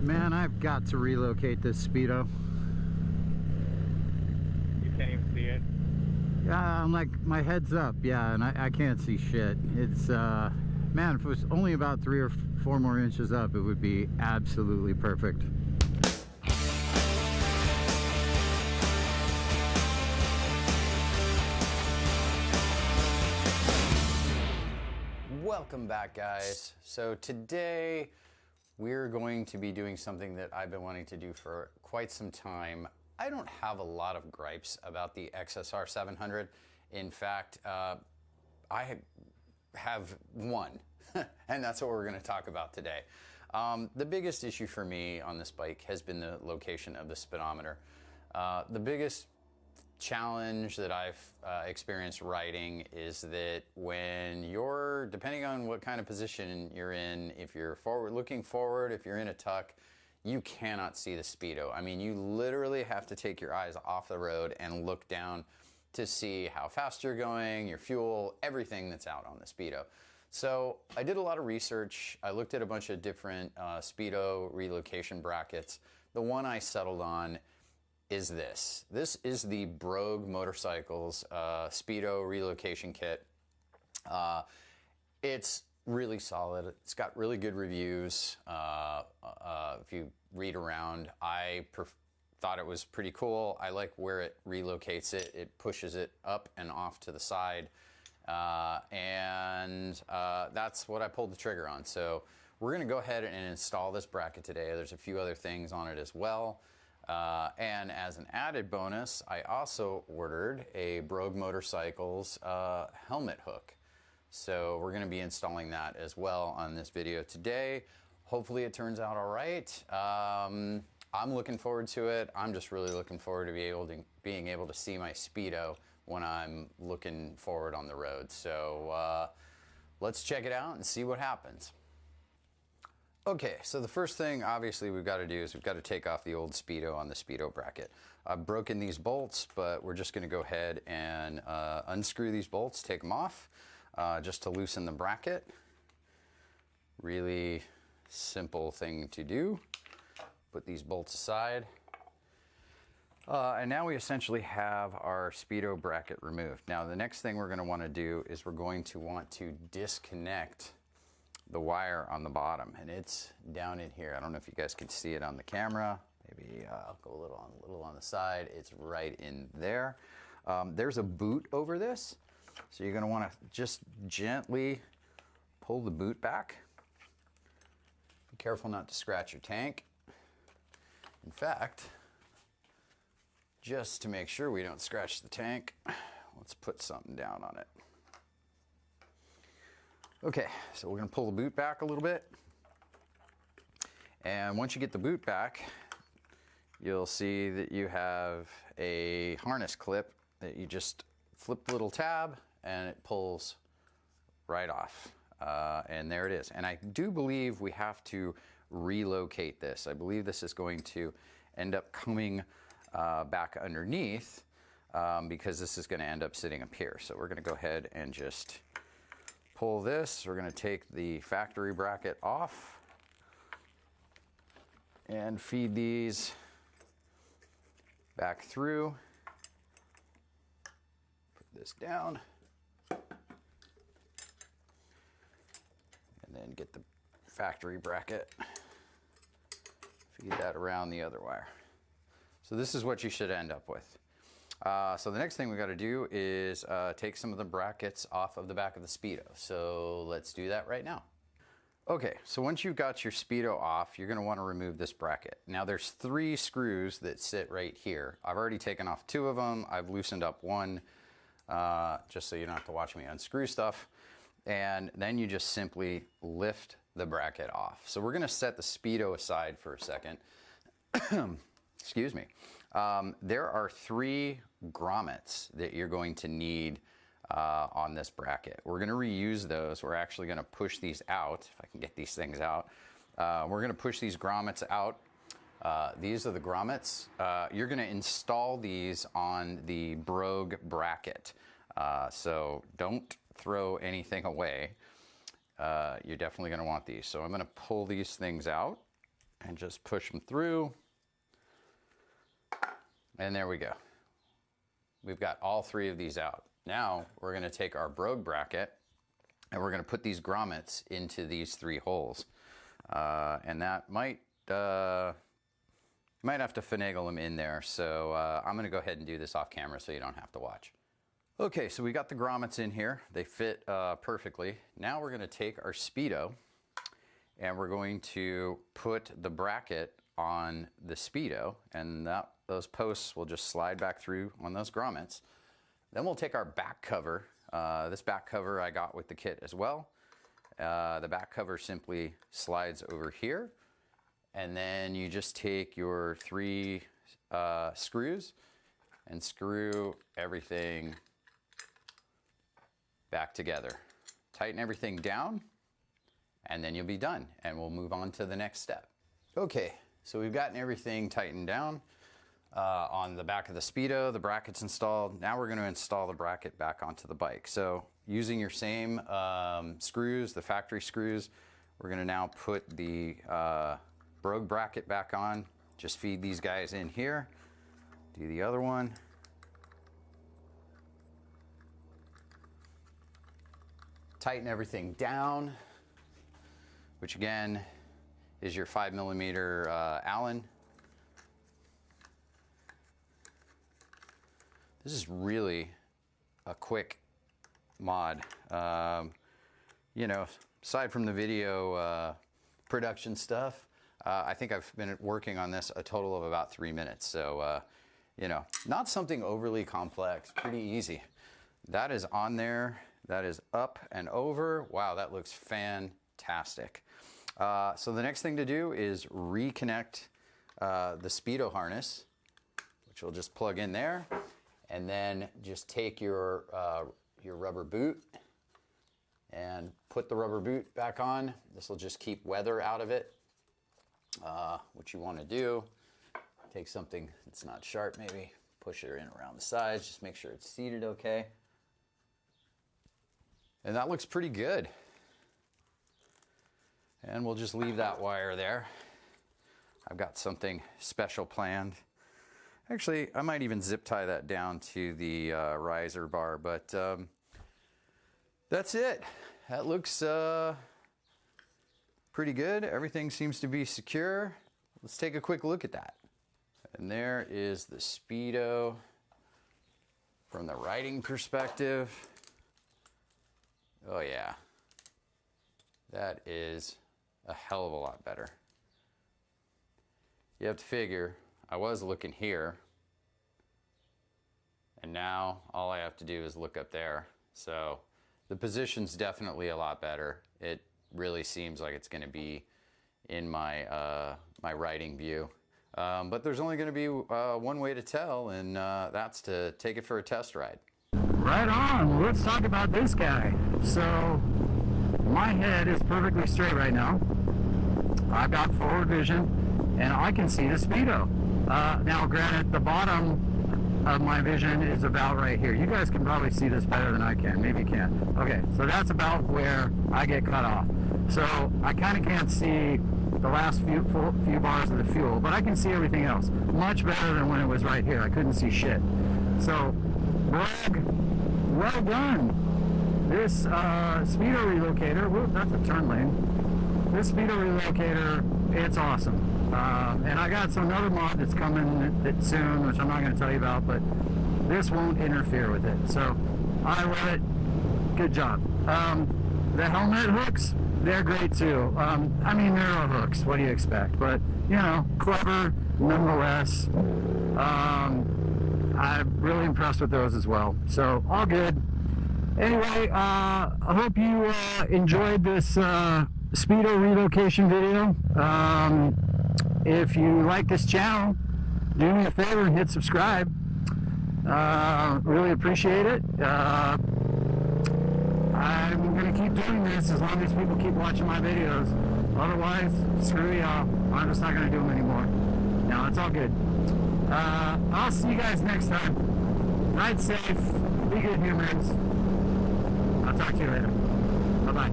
Man, I've got to relocate this Speedo. You can't even see it? Yeah, I'm like, my head's up, yeah, and I can't see shit. It's, man, if it was only about 3 or 4 more inches up, it would be absolutely perfect. Welcome back, guys. So today we're going to be doing something that I've been wanting to do for quite some time. I don't have a lot of gripes about the XSR700. In fact, I have one, and that's what we're going to talk about today. The biggest issue for me on this bike has been the location of the speedometer. The biggest challenge that I've experienced riding is that when you're, depending on what kind of position you're in, if you're looking forward, if you're in a tuck, you cannot see the Speedo. I mean, you literally have to take your eyes off the road and look down to see how fast you're going, your fuel, everything that's out on the Speedo. So I did a lot of research. I looked at a bunch of different Speedo relocation brackets. The one I settled on is this. This is the Brogue Motorcycles Speedo Relocation Kit. It's really solid. It's got really good reviews. If you read around, I thought it was pretty cool. I like where it relocates it. It pushes it up and off to the side. That's what I pulled the trigger on. So we're gonna go ahead and install this bracket today. There's a few other things on it as well. And as an added bonus, I also ordered a Brogue Motorcycles helmet hook. So we're going to be installing that as well on this video today. Hopefully it turns out all right. I'm looking forward to it. I'm just really looking forward to being able to see my Speedo when I'm looking forward on the road. So let's check it out and see what happens. Okay, so the first thing obviously we've got to do is we've got to take off the old Speedo on the Speedo bracket. I've broken these bolts, but we're just going to go ahead and unscrew these bolts, take them off, just to loosen the bracket. Really simple thing to do. Put these bolts aside. And now we essentially have our Speedo bracket removed. Now the next thing we're going to want to do is we're going to want to disconnect the wire on the bottom, and it's down in here. I don't know if you guys can see it on the camera. Maybe I'll go a little on the side. It's right in there. There's a boot over this, so you're going to want to just gently pull the boot back. Be careful not to scratch your tank. In fact, just to make sure we don't scratch the tank, let's put something down on it. Okay, so we're going to pull the boot back a little bit. And once you get the boot back, you'll see that you have a harness clip that you just flip the little tab and it pulls right off. And there it is. And I do believe we have to relocate this. I believe this is going to end up coming back underneath because this is going to end up sitting up here. So we're going to go ahead and just pull this. We're going to take the factory bracket off and feed these back through. Put this down. And then get the factory bracket. Feed that around the other wire. So this is what you should end up with. So the next thing we got to do is take some of the brackets off of the back of the Speedo. So let's do that right now. Okay, so once you've got your Speedo off, you're going to want to remove this bracket. Now there's 3 screws that sit right here. I've already taken off 2 of them. I've loosened up 1 just so you don't have to watch me unscrew stuff. And then you just simply lift the bracket off. So we're going to set the Speedo aside for a second. Excuse me. There are 3 grommets that you're going to need on this bracket. We're going to reuse those. We're actually going to push these out, if I can get these things out. We're going to push these grommets out. These are the grommets. You're going to install these on the Brogue bracket. So don't throw anything away. You're definitely going to want these. So I'm going to pull these things out. and just push them through. And there we go. We've got all 3 of these out. Now we're going to take our Brogue bracket and we're going to put these grommets into these 3 holes. And that might have to finagle them in there. So I'm going to go ahead and do this off camera so you don't have to watch. Okay, so we got the grommets in here. They fit perfectly. Now we're going to take our Speedo and we're going to put the bracket on the Speedo, and those posts will just slide back through on those grommets. Then we'll take our back cover. This back cover I got with the kit as well. The back cover simply slides over here, and then you just take your 3 screws and screw everything back together. Tighten everything down, and then you'll be done, and we'll move on to the next step. Okay, so we've gotten everything tightened down on the back of the Speedo. The bracket's installed. Now we're going to install the bracket back onto the bike. So using your same screws, the factory screws, we're going to now put the Brogue bracket back on. Just feed these guys in here. Do the other one. Tighten everything down, which again is your 5mm Allen. This is really a quick mod. You know, aside from the video production stuff, I think I've been working on this a total of about 3 minutes. So, you know, not something overly complex, pretty easy. That is on there. That is up and over. Wow, that looks fantastic. So the next thing to do is reconnect the Speedo harness, which will just plug in there, and then just take your rubber boot and put the rubber boot back on. This will just keep weather out of it. What you want to do, take something that's not sharp, maybe push it in around the sides, just make sure it's seated okay. And that looks pretty good. And we'll just leave that wire there. I've got something special planned. Actually, I might even zip tie that down to the riser bar, but that's it. That looks pretty good. Everything seems to be secure. Let's take a quick look at that. And there is the Speedo from the riding perspective. Oh yeah, that is a hell of a lot better. You have to figure, I was looking here, and now all I have to do is look up there. So the position's definitely a lot better. It really seems like it's going to be in my my riding view. But there's only going to be one way to tell, and that's to take it for a test ride. Right on. Let's talk about this guy. So my head is perfectly straight right now. I've got forward vision and I can see the Speedo. Now granted, the bottom of my vision is about right here. You guys can probably see this better than I can. Maybe you can. Okay, so that's about where I get cut off. So I kind of can't see the last few bars of the fuel, but I can see everything else. Much better than when it was right here. I couldn't see shit. So Brogue, well done. This Speedo relocator, whoop, that's a turn lane. This Speedo relocator, it's awesome. And I got another mod that's coming soon, which I'm not going to tell you about, but this won't interfere with it. So I love it. Good job. The helmet hooks, they're great too. I mean, they're all hooks. What do you expect? But, you know, clever nonetheless. I'm really impressed with those as well. So, all good. Anyway, I hope you enjoyed this Speedo relocation video. If you like this channel, do me a favor and hit subscribe. Really appreciate it. I'm going to keep doing this as long as people keep watching my videos. Otherwise, screw y'all. I'm just not going to do them anymore. No, it's all good. I'll see you guys next time. Ride safe. Be good humans. I'll talk to you later. Bye-bye.